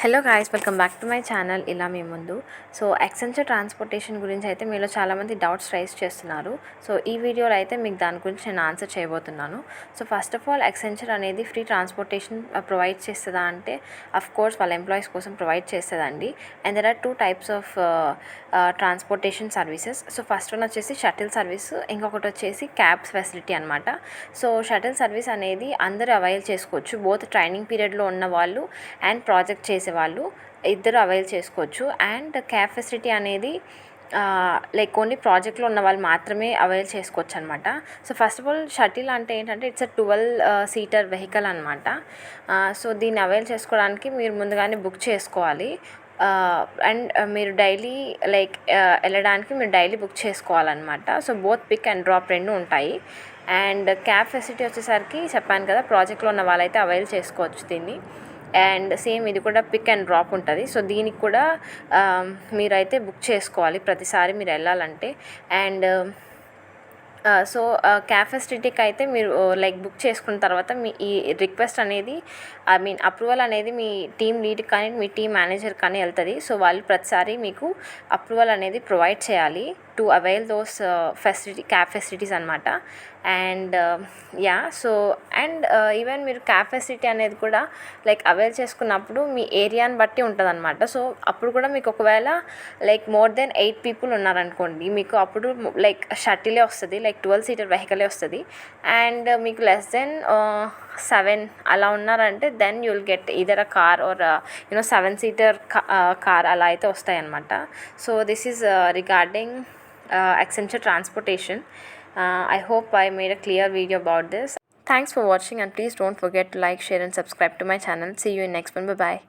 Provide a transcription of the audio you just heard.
Hello guys, welcome back to my channel ఇలా మీ ముందు. So Accenture transportation గురించి అయితే మీలో చాలామంది డౌట్స్ రైజ్ చేస్తున్నారు. సో ఈ వీడియోలో అయితే మీకు దాని గురించి నేను ఆన్సర్ చేయబోతున్నాను. So first of all, Accenture అనేది ఫ్రీ ట్రాన్స్పోర్టేషన్ ప్రొవైడ్ చేస్తుందా అంటే అఫ్ కోర్స్ వాళ్ళ ఎంప్లాయీస్ కోసం ప్రొవైడ్ చేస్తుందండి. And there are 2 types of transportation services. So first one వచ్చేసి షటిల్ సర్వీస్, ఇంకొకటి వచ్చేసి క్యాబ్స్ ఫెసిలిటీ అనమాట. సో షటిల్ సర్వీస్ అనేది అందరూ అవైల్ చేసుకోవచ్చు. బోత్ ట్రైనింగ్ పీరియడ్లో ఉన్న వాళ్ళు అండ్ ప్రాజెక్ట్ చేసేవాళ్ళు ఇద్దరు అవైల్ చేసుకోవచ్చు. అండ్ క్యాబ్ ఫెసిలిటీ అనేది లైక్ ఓన్లీ ప్రాజెక్ట్లో ఉన్న వాళ్ళు మాత్రమే అవైల్ చేసుకోవచ్చు అనమాట. So first of all, shuttle అంటే ఏంటంటే ఇట్స్ అ 12 సీటర్ వెహికల్ అనమాట. సో దీన్ని అవైల్ చేసుకోవడానికి మీరు ముందుగానే బుక్ చేసుకోవాలి. అండ్ మీరు డైలీ లైక్ వెళ్ళడానికి మీరు డైలీ బుక్ చేసుకోవాలన్నమాట. So both pick and drop రెండు ఉంటాయి. అండ్ క్యాబ్ ఫెసిలిటీ వచ్చేసరికి చెప్పాను కదా, ప్రాజెక్ట్లో ఉన్న వాళ్ళైతే అవైల్ చేసుకోవచ్చు దీన్ని. అండ్ సేమ్ ఇది కూడా పిక్ అండ్ డ్రాప్ ఉంటుంది. సో దీనికి కూడా మీరైతే బుక్ చేసుకోవాలి ప్రతిసారి మీరు వెళ్ళాలంటే. అండ్ సో క్యాబ్ ఫెసిలిటీకి అయితే మీరు లైక్ బుక్ చేసుకున్న తర్వాత మీ ఈ రిక్వెస్ట్ అనేది అప్రూవల్ అనేది మీ టీమ్ లీడ్ కానీ మీ టీమ్ మేనేజర్ కానీ వెళ్తుంది. సో వాళ్ళు ప్రతిసారి మీకు అప్రూవల్ అనేది ప్రొవైడ్ చేయాలి to avail those cab facilities అనమాట. అండ్ సో అండ్ ఈవెన్ మీరు క్యాబ్ ఫెసిలిటీ అనేది కూడా లైక్ అవైల్ చేసుకున్నప్పుడు మీ ఏరియాని బట్టి ఉంటుంది అనమాట. సో అప్పుడు కూడా మీకు ఒకవేళ లైక్ మోర్ దెన్ 8 పీపుల్ ఉన్నారనుకోండి, మీకు అప్పుడు లైక్ షటిలే వస్తుంది, లైక్ 12 సీటర్ వెహికలే వస్తుంది. అండ్ మీకు లెస్ దెన్ 7 అలా ఉన్నారంటే then you will get either a car or 7 seater car అలా అయితే వస్తాయి అనమాట. So this is regarding Accenture transportation. I hope I made a clear video about this. Thanks for watching, and please don't forget to like, share and subscribe to my channel. See you in next one. Bye bye.